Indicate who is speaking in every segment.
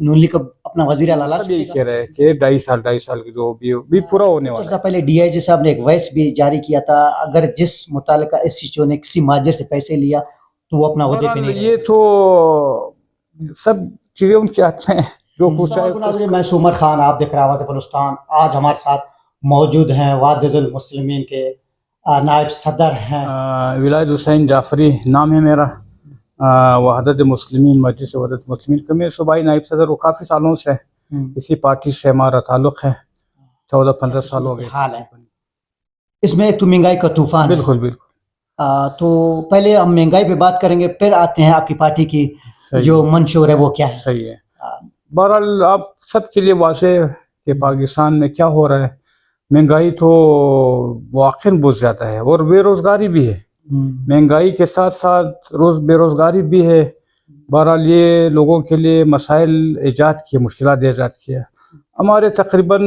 Speaker 1: نون league اپنا وزیر اعلیٰ لا
Speaker 2: سب یہی
Speaker 1: سکے
Speaker 2: کہہ رہے ہیں کہ 2.5 سال کی جو بھی پورا ہونے
Speaker 1: گا؟
Speaker 2: والا ہے.
Speaker 1: پہلے ڈی آئی جی صاحب نے ایک وائس بھی جاری کیا تھا اگر جس متعلقہ ایس ایچ او نے کسی ماجر سے پیسے لیا تو وہ اپنا عہدے پہ نہیں
Speaker 2: یہ تو سب چیزیں ان کے ہاتھ میں جو کچھ ہے.
Speaker 1: میں عمر خان، آپ دیکھ رہے ہیں آواز بلوچستان، آج ہمارے ساتھ موجود ہیں وحدت المسلمین کے نائب صدر ہیں
Speaker 2: ولایت حسین جعفری نام ہے میرا، وحدت مسلمین مجلس وحدت مسلمین کا میں صوبائی نائب صدر، وہ کافی سالوں سے اسی پارٹی سے ہمارا تعلق ہے، 14-15 سال ہو گئے.
Speaker 1: حال ہے اس میں ایک تو مہنگائی کا طوفان.
Speaker 2: بالکل بالکل.
Speaker 1: تو پہلے ہم مہنگائی پہ بات کریں گے، پھر آتے ہیں آپ کی پارٹی کی جو منشور ہے وہ کیا ہے.
Speaker 2: صحیح ہے. بہرحال آپ سب کے لیے واضح ہے کہ پاکستان میں کیا ہو رہا ہے. مہنگائی تو واقعاً بہت زیادہ ہے اور بے روزگاری بھی ہے. مہنگائی کے ساتھ ساتھ بے روزگاری بھی ہے. بہرحال یہ لوگوں کے لیے مسائل ایجاد کیے، مشکلات ایجاد کیا. ہمارے تقریباً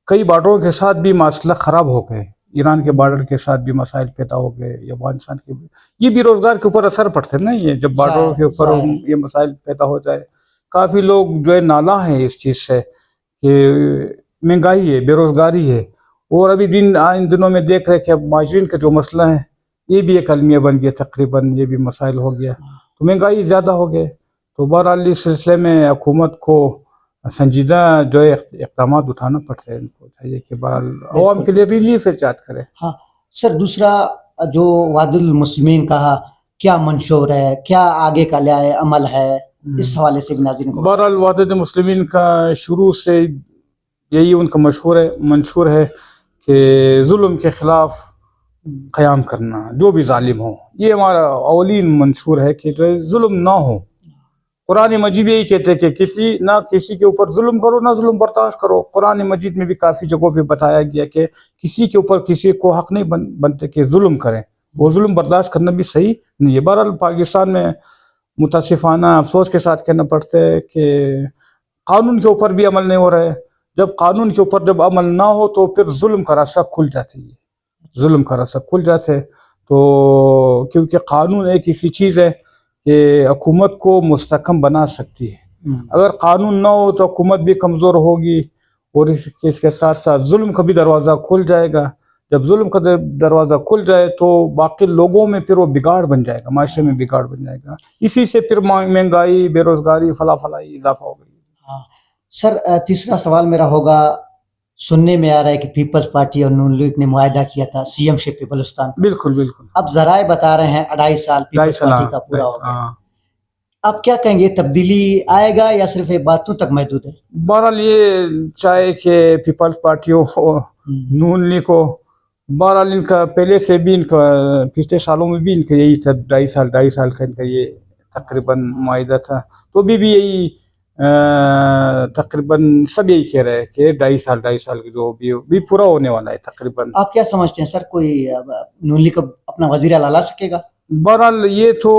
Speaker 2: کئی بارڈروں کے ساتھ بھی مسئلہ خراب ہو گئے. ایران کے بارڈر کے ساتھ بھی مسائل پیدا ہو گئے، افغانستان کے بھی. یہ بے روزگار کے اوپر اثر پڑتے ہیں نا، یہ جب بارڈروں کے اوپر یہ مسائل پیدا ہو جائے. کافی لوگ جو ہے نالاں ہیں اس چیز سے کہ مہنگائی ہے، بے روزگاری ہے. اور ابھی ان دنوں میں دیکھ رہے کہ اب مہاجرین کا جو مسئلہ ہے یہ بھی ایک المیہ بن گیا، تقریباً یہ بھی مسائل ہو گیا، تو مہنگائی زیادہ ہو گئے. تو بہرحال اس سلسلے میں حکومت کو سنجیدہ جو ہے اقدامات اٹھانا پڑتے ہیں. ان کو چاہیے کہ بہرحال عوام کے لیے ریلیف ایجاد کرے.
Speaker 1: ہاں سر، دوسرا جو وحدت المسلمین کا کیا منشور ہے، کیا آگے کا لائحہ عمل ہے، اس حوالے سے بھی ناظرین کو.
Speaker 2: بہرحال وحدت مسلمین کا شروع سے یہی ان کا منشور ہے کہ ظلم کے خلاف قیام کرنا، جو بھی ظالم ہو. یہ ہمارا اولین منشور ہے کہ جو ظلم نہ ہو. قرآن مجید یہی کہتے ہیں کہ کسی کے اوپر ظلم کرو، نہ ظلم برداشت کرو. قرآن مجید میں بھی کافی جگہوں پہ بتایا گیا کہ کسی کے اوپر کسی کو حق نہیں بنتے کہ ظلم کریں. وہ ظلم برداشت کرنا بھی صحیح نہیں ہے. بہرحال پاکستان میں متاسفانہ افسوس کے ساتھ کہنا پڑتا ہے کہ قانون کے اوپر بھی عمل نہیں ہو رہا ہے. جب قانون کے اوپر جب عمل نہ ہو تو پھر ظلم کا راستہ کھل جاتے ہیں. ظلم کا راستہ کھل جاتے. تو کیونکہ قانون ایک ایسی چیز ہے کہ حکومت کو مستحکم بنا سکتی ہے. اگر قانون نہ ہو تو حکومت بھی کمزور ہوگی اور اس کے ساتھ ساتھ ظلم کا بھی دروازہ کھل جائے گا. جب ظلم کا دروازہ کھل جائے تو باقی لوگوں میں پھر وہ بگاڑ بن جائے گا، معاشرے میں بگاڑ بن جائے گا. اسی سے پھر مہنگائی، بے روزگاری، فلاحی اضافہ ہو گئی.
Speaker 1: سر تیسرا سوال میرا ہوگا، سننے میں آ رہا ہے کہ پیپلز پارٹی اور نون لیگ نے معاہدہ کیا تھا سی ایم شپ پہ بلوچستان.
Speaker 2: بالکل بالکل.
Speaker 1: اب ذرائع بتا رہے ہیں 2.5 سال پیپلز پارٹی کا پورا ہو گیا. آپ کیا کہیں گے، تبدیلی آئے گا یا صرف باتوں تک محدود ہے؟
Speaker 2: بہرحال یہ چاہے کہ پیپلز پارٹی ہو، نون لیگ ہو، بہرحال ان کا پہلے سے بھی ان کا پچھلے سالوں میں بھی ان کا یہی تھا. 2.5 سال کا ان کا یہ تقریباً معاہدہ تھا. تو بھی یہی تقریباً سب یہی کہہ رہے ہیں کہ 2.5 سال کی جو بھی پورا ہونے والا ہے تقریباً.
Speaker 1: آپ کیا سمجھتے ہیں سر، کوئی نون لیگ اپنا وزیر اعلیٰ لا سکے گا؟
Speaker 2: بہرحال یہ تو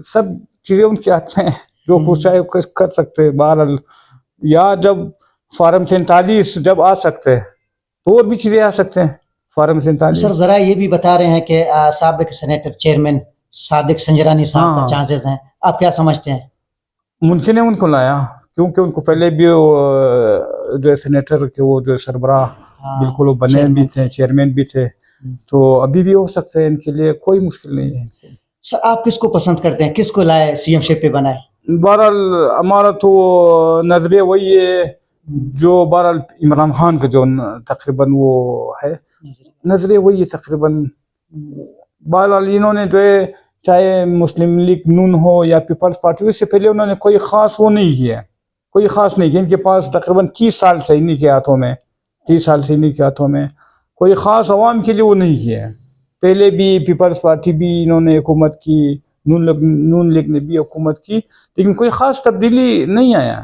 Speaker 2: سب چیزیں ان کے ہاتھ میں جو کچھ چاہے کر سکتے ہیں. بہرحال یا جب فارم 47 جب آ سکتے ہیں تو اور بھی چیزیں آ سکتے ہیں. فارم 47
Speaker 1: سر ذرا یہ بھی بتا رہے ہیں کہ سابق سینیٹر چیئرمین صادق سنجرانی صاحب کا چانسز ہیں، آپ کیا سمجھتے ہیں؟
Speaker 2: ممکن ہے ان کو لایا، کیونکہ ان کو پہلے بھی جو ہے سینیٹر کے وہ جو سربراہ بالکل وہ بنے بھی تھے، چیئرمین بھی تھے. تو ابھی بھی ہو سکتے ہیں، ان کے لیے کوئی مشکل نہیں ہے.
Speaker 1: سر آپ کس کو پسند کرتے ہیں، کس کو لائے سی ایم شپ پہ بنائے؟
Speaker 2: بہرحال ہمارا تو نظریہ وہی ہے جو بہرحال عمران خان کا جو تقریباً وہ ہے نظریہ وہی ہے تقریباً. بہرحال انہوں نے جو ہے چاہے مسلم لیگ نون ہو یا پیپلز پارٹی، اس سے پہلے انہوں نے کوئی خاص وہ نہیں کیا، کوئی خاص نہیں کیا. ان کے پاس تقریباً 30 سال سے انہی کے ہاتھوں میں، 30 سال سے انہی کے ہاتھوں میں کوئی خاص عوام کے لیے وہ نہیں کیا. پہلے بھی پیپلز پارٹی بھی انہوں نے حکومت کی، نون لیگ نے بھی حکومت کی، لیکن کوئی خاص تبدیلی نہیں آیا،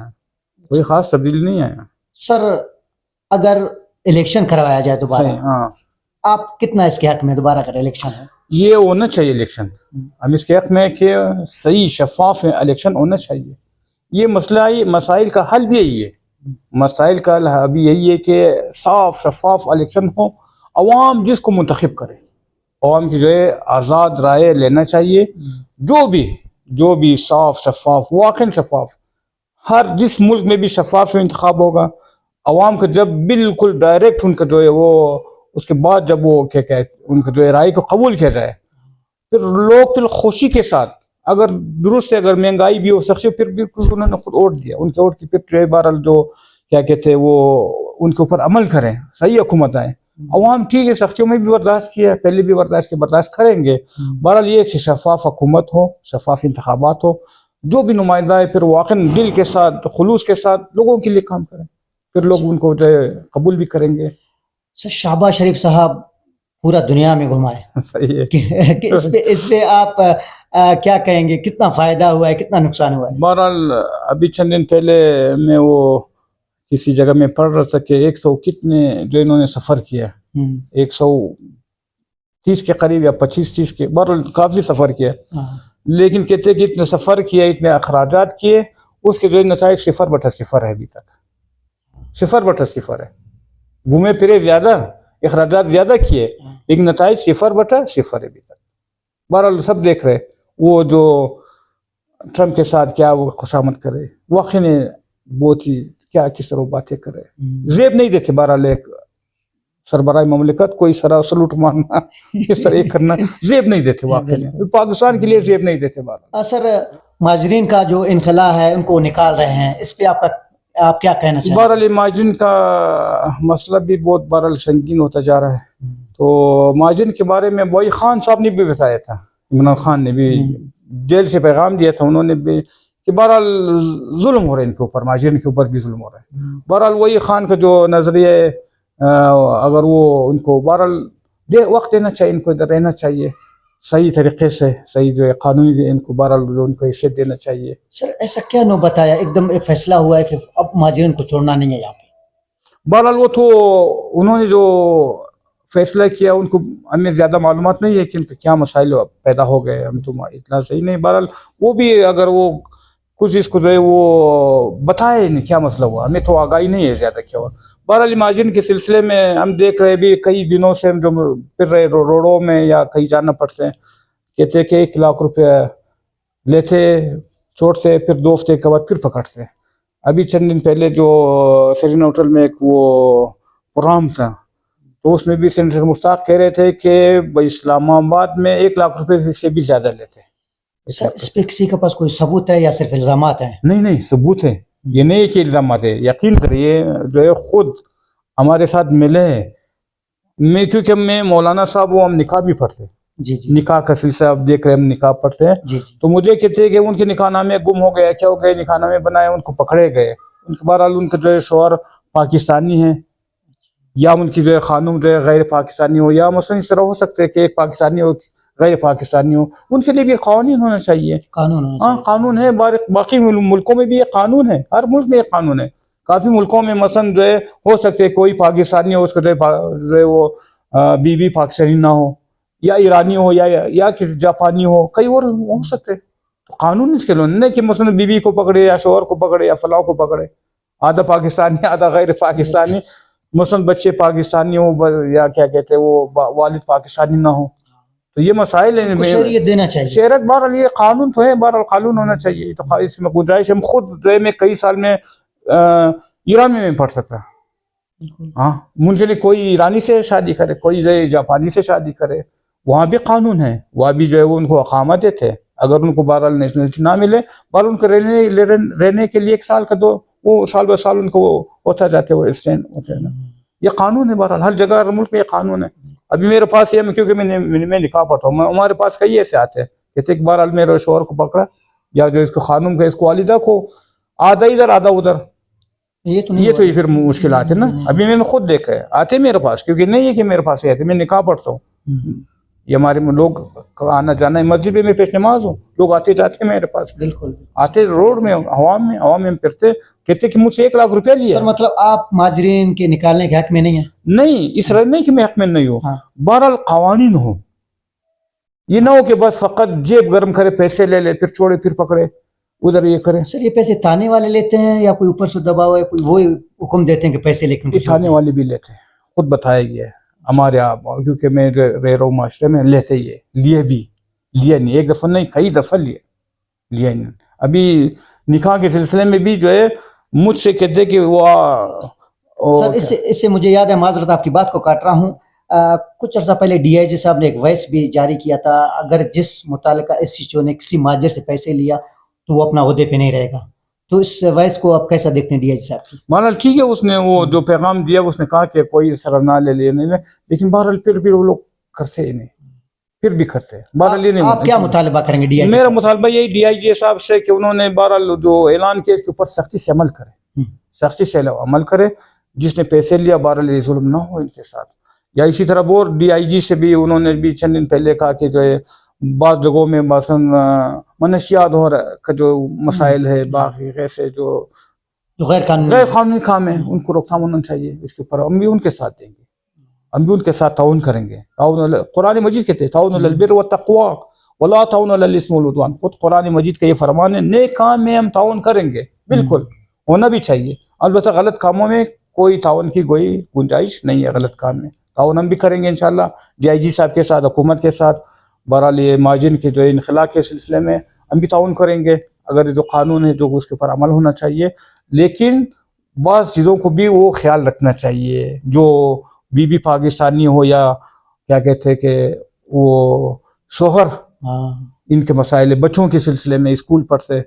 Speaker 2: کوئی خاص تبدیلی نہیں آیا.
Speaker 1: سر اگر الیکشن کروایا جائے دوبارہ، آپ کتنا اس کے حق میں دوبارہ اگر الیکشن ہے؟ یہ
Speaker 2: ہونا چاہیے الیکشن. ہم اس کے حق میں کہ صحیح شفاف الیکشن ہونا چاہیے. یہ مسائل کا حل بھی یہی ہے، مسائل کا حل ابھی یہی ہے کہ صاف شفاف الیکشن ہو، عوام جس کو منتخب کرے عوام کی جو ہے آزاد رائے لینا چاہیے. جو بھی صاف شفاف واقعی شفاف ہر جس ملک میں بھی شفاف انتخاب ہوگا عوام کا جب بالکل ڈائریکٹ ان کا جو ہے وہ اس کے بعد جب وہ کیا کہتے ان کا جو ہے رائے کو قبول کیا جائے پھر لوگ پھر خوشی کے ساتھ اگر درست ہے اگر مہنگائی بھی ہو سکتی پھر بھی انہوں نے خود ووٹ دیا ان کے ووٹ کی پھر جو ہے بہرحال جو کیا کہتے ہیں وہ ان کے اوپر عمل کریں صحیح حکومت آئے. عوام ٹھیک ہے سختیوں میں بھی برداشت کیا پہلے بھی برداشت کریں گے. بہرحال یہ کہ شفاف حکومت ہو شفاف انتخابات ہو جو بھی نمائندہ ہے پھر واقعی دل کے ساتھ خلوص کے ساتھ لوگوں کے لیے کام کریں پھر لوگ ان کو جو ہے قبول بھی کریں گے.
Speaker 1: سر شہباز شریف صاحب پورا دنیا میں گھمائے
Speaker 2: صحیح ہے
Speaker 1: کہ اس پہ آپ کیا کہیں گے کتنا فائدہ ہوا ہے کتنا نقصان ہوا ہے؟
Speaker 2: بہرحال ابھی چند دن پہلے میں وہ کسی جگہ میں پڑھ رہا تھا کہ 100 کتنے جو انہوں نے سفر کیا 130 کے قریب یا 25-30 کے بہرحال کافی سفر کیا لیکن کہتے کہ اتنے سفر کیا اتنے اخراجات کیے اس کے جو نتائج 0/0 ہے ابھی تک 0/0 ہے. گھومے پھرے زیادہ اخراجات زیادہ کیے لیکن نتائج 0/0 ہے ابھی تک. بہرحال سب دیکھ رہے وہ جو ٹرمپ کے ساتھ کیا وہ خوشامد کرے واقعی نے بہت ہی کیا کس طرح باتیں کرے زیب نہیں دیتے. بہرحال ایک سربراہ مملکت کوئی سرا سلوٹ مارنا اس طرح کرنا زیب نہیں دیتے واقعی پاکستان کے لیے زیب نہیں دیتے. بہرحال
Speaker 1: سر مہاجرین کا جو انخلا ہے ان کو نکال رہے ہیں اس پہ آپ کیا کہنا چاہیں؟
Speaker 2: بہرحال مہاجرین کا مسئلہ بھی بہت بہرحال سنگین ہوتا جا رہا ہے. تو مہاجرین کے بارے میں بوئی خان صاحب نے بھی بتایا تھا عمران خان نے بھی جیل سے پیغام دیا تھا انہوں نے بھی کہ بہرحال ظلم ہو رہے ہیں ان کے اوپر مہاجرین کے اوپر بھی ظلم ہو رہا ہے. بہرحال وہی خان کا جو نظریہ اگر وہ ان کو بہرحال وقت دینا چاہیے ان کو ادھر رہنا چاہیے صحیح طریقے سے صحیح جو ہے قانونی ان کو بہرحال جو ان کو حیثیت دینا چاہیے.
Speaker 1: سر ایسا کیا نو بتایا ایک دم فیصلہ ہوا ہے کہ اب مہاجرین کو چھوڑنا نہیں ہے یہاں پہ؟
Speaker 2: بہرحال وہ تو انہوں نے جو فیصلہ کیا ان کو ہمیں زیادہ معلومات نہیں ہے کہ ان کے کیا مسائل پیدا ہو گئے ہم تو اتنا صحیح نہیں. بہرحال وہ بھی اگر وہ کچھ اس کو جو ہے وہ بتائے نہیں کیا مسئلہ ہوا ہمیں تو آگاہی نہیں ہے زیادہ کیا ہوا. بہرحال مہاجرین کے سلسلے میں ہم دیکھ رہے بھی کئی دنوں سے ہم جو پھر رہے روڈوں میں یا کہیں جانا پڑتے ہیں کہتے کہ 1 لاکھ روپے لیتے چھوڑتے پھر 2 ہفتے کے بعد پھر پکڑتے. ابھی چند دن پہلے جو سرینا ہوٹل میں ایک وہ پروگرام تھا تو اس میں بھی سینیٹر مشتاق کہہ رہے تھے کہ اسلام آباد میں 1 لاکھ روپے سے بھی زیادہ لیتے.
Speaker 1: سر اس پہ کسی کے پاس کوئی ثبوت ہے یا صرف الزامات ہیں؟
Speaker 2: نہیں ثبوت ہے یہ نہیں کہ الزامات ہے. یقین کریے جو ہے خود ہمارے ساتھ ملے ہیں میں کیونکہ میں مولانا صاحب وہ ہم نکاح بھی پڑھتے
Speaker 1: جی
Speaker 2: نکاح کا سلسلہ آپ دیکھ رہے ہیں ہم نکاح پڑھتے ہیں تو مجھے کہتے ہیں کہ ان کے نکاح نامے گم ہو گئے کیا ہو گئے نکاح نامے بنائے ان کو پکڑے گئے ان کے بہرحال ان کا جو ہے شوہر پاکستانی ہے یا ان کی جو ہے خانم جو ہے غیر پاکستانی ہو یا مثلا اس طرح ہو سکتے کہ ایک پاکستانی ہو غیر پاکستانی ہو ان کے لیے بھی قوانین ہونا چاہیے. قانون ہے باقی ملکوں میں بھی یہ قانون ہے ہر ملک میں یہ قانون ہے. کافی ملکوں میں مثلا جو ہے ہو سکتے کوئی پاکستانی ہو اس کا جو ہے وہ بیوی پاکستانی نہ ہو یا ایرانی ہو یا جاپانی ہو کئی اور ہو سکتے. قانون اس کے لیے نہیں کہ مثلا بیوی کو پکڑے یا شوہر کو پکڑے یا فلاں کو پکڑے آدھا پاکستانی آدھا غیر پاکستانی مثلا بچے پاکستانی ہو یا کیا کہتے ہیں وہ والد پاکستانی نہ ہو تو یہ مسائل ہیں
Speaker 1: دینا چاہیے
Speaker 2: شہرت. بہرحال یہ قانون تو ہے بہرحال قانون ہونا چاہیے تو اس میں گنجائش ہم خود جو ہے میں کئی سال میں ایران میں پڑھ سکتا ہاں ان کے لیے کوئی ایرانی سے شادی کرے کوئی جو ہے جاپانی سے شادی کرے وہاں بھی قانون ہے وہاں بھی جو ہے وہ ان کو اقامت دیتے اگر ان کو بہرحال نیشنلٹی نہ ملے بہرحال ان کو رہنے کے لیے 1 سال کا دو وہ سال بہ سال ان کو ہوتا جاتے وہ اسٹینڈ ہوتے ہیں نا یہ قانون ہے. بہرحال ہر جگہ ہر ملک میں یہ قانون ہے. ابھی میرے پاس یہ کیونکہ میں نکاح پڑھتا ہوں ہمارے پاس کئی ایسے آتے ہیں کہتے کہ بہرحال میرے شوہر کو پکڑا یا جو اس کو خانم کا اس کو والدہ کو آدھا ادھر آدھا ادھر یہ تو پھر مشکلات ہے نا. ابھی میں نے خود دیکھا ہے آتے میرے پاس کیونکہ نہیں ہے کہ میرے پاس آتے میں نکاح پڑھتا ہوں یہ ہمارے لوگ آنا جانا ہے مسجد میں پیش نماز ہوں لوگ آتے جاتے میرے پاس
Speaker 1: بالکل
Speaker 2: آتے روڈ میں ہوا میں پھرتے کہتے کہ مجھ سے 1 لاکھ روپیہ لیا.
Speaker 1: سر مطلب آپ مہاجرین کے نکالنے کے حق میں نہیں ہیں؟
Speaker 2: نہیں اس طرح نہیں کہ میں حق میں نہیں ہوں بہرحال قوانین ہو یہ نہ ہو کہ بس فقط جیب گرم کرے پیسے لے لے پھر چھوڑے پھر پکڑے ادھر یہ کرے.
Speaker 1: سر یہ پیسے تانے والے لیتے ہیں یا کوئی اوپر سے دباؤ ہے کوئی وہی حکم دیتے ہیں کہ پیسے لے کے
Speaker 2: تھانے والے بھی لیتے ہیں خود بتایا گیا ہے ہمارے یہاں، کیونکہ میں جو رہ رہا ہوں معاشرے میں لیتے ہی ہے، لیے نہیں، ایک دفعہ نہیں کئی دفعہ لیا نہیں. ابھی نکاح کے سلسلے میں بھی جو ہے مجھ سے کہتے کہ وہ
Speaker 1: سر اس سے مجھے یاد ہے، معذرت آپ کی بات کو کاٹ رہا ہوں، کچھ عرصہ پہلے ڈی آئی جی صاحب نے ایک وائس بھی جاری کیا تھا، اگر جس متعلقہ ایس ایچ او نے کسی مہاجر سے پیسے لیا تو وہ اپنا عہدے پہ نہیں رہے گا. تو اس وائس کو آپ کیسا دیکھتے ہیں ڈی آئی جی صاحب کی؟
Speaker 2: بہرحال ٹھیک ہے، اس نے وہ جو پیغام دیا اس نے کہا کہ کوئی سر نہ لے نہیں، لیکن بہرحال پھر بھی وہ لوگ کرتے ہی نہیں، پھر بھی کرتے ہیں. بہرحال یہ نہیں،
Speaker 1: آپ کیا مطالبہ کریں گے ڈی آئی جی؟
Speaker 2: میرا مطالبہ یہی ڈی آئی جی صاحب سے کہ انہوں نے بہرحال جو اعلان کیا اس کے اوپر سختی سے عمل کرے، سختی سے عمل کرے. جس نے پیسے لیا بہرحال یہ ظلم نہ ہو ان کے ساتھ. یا اسی طرح اور ڈی آئی جی سے بھی انہوں نے بھی چند دن پہلے کہا کہ جو ہے بعض جگہوں میں مثلا منشیات کا جو مسائل ہے، باقی ایسے جو غیر قانونی کام ہے ان کو روک تھام ہونا چاہیے. اس کے اوپر ہم بھی ان کے ساتھ دیں گے، ہم بھی ان کے ساتھ تعاون کریں گے. قرآن مجید کہتے ہیں تعاون علی البر والتقوی ولا تعاون علی الاثم والعدوان. خود قرآن مجید کا یہ فرمان ہے، نیک کام میں ہم تعاون کریں گے، بالکل ہونا بھی چاہیے. البتہ غلط کاموں میں کوئی تعاون کی کوئی گنجائش نہیں ہے. غلط کام میں تعاون ہم بھی کریں گے انشاءاللہ ڈی آئی جی صاحب کے ساتھ، حکومت کے ساتھ. بہرحال یہ مہاجرین کے جو انخلاء کے سلسلے میں ہم بھی تعاون کریں گے. اگر جو قانون ہے جو اس کے اوپر عمل ہونا چاہیے، لیکن بعض چیزوں کو بھی وہ خیال رکھنا چاہیے. جو بی پاکستانی ہو یا کیا کہتے ہیں کہ وہ شوہر، ان کے مسائل بچوں کے سلسلے میں اسکول پر سے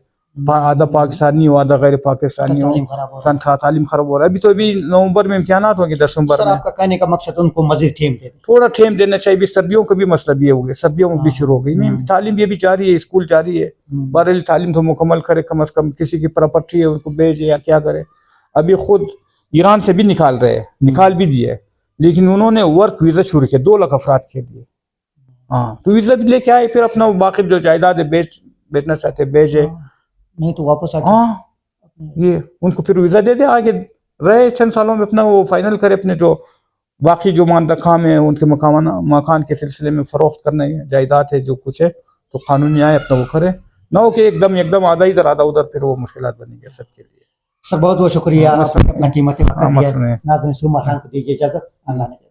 Speaker 2: آدھا پاکستانی ہو آدھا غیر پاکستانی ہو، تعلیم خراب ہو رہا ہے. ابھی تو ابھی نومبر میں امتحانات ہوں گے، دسمبر میں.
Speaker 1: سر آپ کا کہنے کا مقصد ان کو مزید ٹھیم دے دیں،
Speaker 2: تھوڑا ٹھیم دینا چاہیے. بھی سردیوں کا بھی مسئلہ بھی ہو گیا، سردیوں میں بھی شروع ہو گئی. نہیں تعلیم یہ بھی جاری ہے، اسکول جاری ہے. بہرحال تعلیم تو مکمل کرے، کم از کم کسی کی پراپرٹی ہے ان کو بیچے یا کیا کرے. ابھی خود ایران سے بھی نکال بھی دیے، لیکن انہوں نے ورک ویزا شروع کیا 2 لاکھ افراد کے لیے. تو ویزا بھی لے کے آئے، پھر اپنا باقی جو جائیداد ہے بیچنا چاہتے بیچے،
Speaker 1: نہیں تو واپس
Speaker 2: یہ ان کو پھر ویزا دے دے، آگے رہے چند سالوں میں اپنا وہ فائنل کرے. اپنے جو باقی جو ماندہ کام ہے ان کے مکان کے سلسلے میں فروخت کرنا ہے، جائیداد ہے جو کچھ ہے تو قانونی آئے اپنا وہ کرے، نہ ہو کہ ایک دم آدھا ادھر آدھا ادھر، پھر وہ مشکلات بنیں گے سب کے لیے.
Speaker 1: سر بہت بہت شکریہ، آپ نے اپنا قیمتی وقت دیا. ناظرین سوما خان کو دیجیے اجازت. اللہ نے